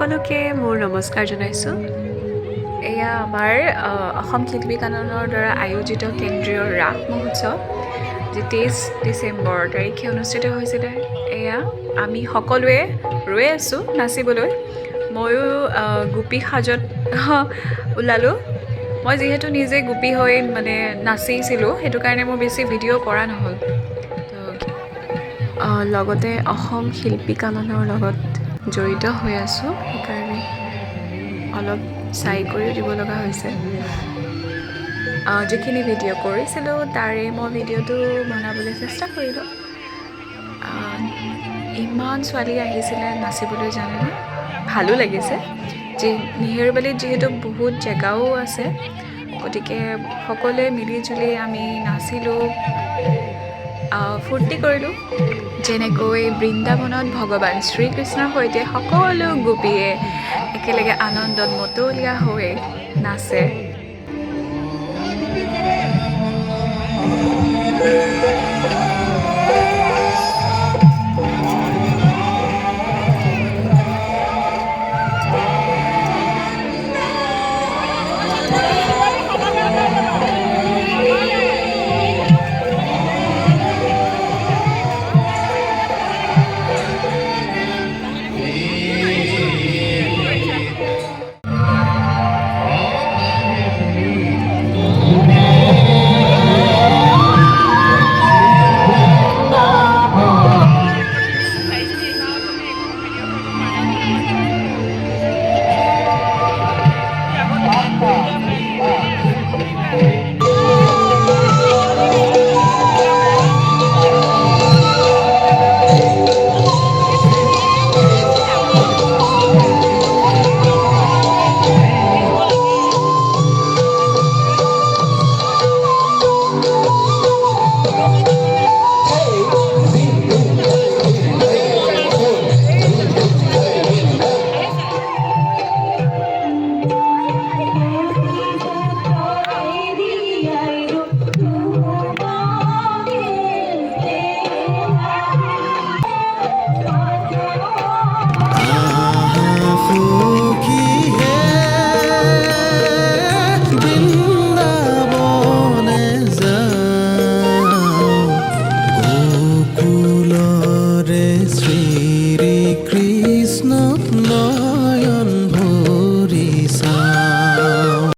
সকলোকে মোৰ নমস্কাৰ জনাইছোঁ। এয়া আমাৰ অসম শিল্পী কাননৰ দ্বাৰা আয়োজিত কেন্দ্ৰীয় ৰাস মহোৎসৱ, যি 23 ডিচেম্বৰ তাৰিখে অনুষ্ঠিত হৈছিলে। এয়া আমি সকলোৱে ৰৈ আছোঁ নাচিবলৈ। ময়ো গোপী সাজত ওলালোঁ। মই যিহেতু নিজে গোপী হৈ নাচিছিলোঁ, সেইটো কাৰণে মোৰ বেছি ভিডিঅ' কৰা নহ'ল। লগতে অসম শিল্পী কাননৰ লগত জড়িত হৈ আছোঁ, সেইকাৰণে অলপ চাই কৰিও দিব লগা হৈছে। যিখিনি ভিডিঅ' কৰিছিলোঁ তাৰে মই ভিডিঅ'টো বনাবলৈ চেষ্টা কৰিলোঁ। ইমান ছোৱালী আহিছিলে নাচিবলৈ, জানেনে? ভালো লাগিছে। নেহেৰুবালীত যিহেতু বহুত জেগাও আছে, গতিকে সকলোৱে মিলি আমি নাচিলোঁ, ফূৰ্তি কৰিলোঁ। যেনেকৈ বৃন্দাবনত ভগৱান শ্ৰীকৃষ্ণৰ সৈতে সকলো গোপীয়ে একেলগে আনন্দত মতলীয়া হৈ নাচে।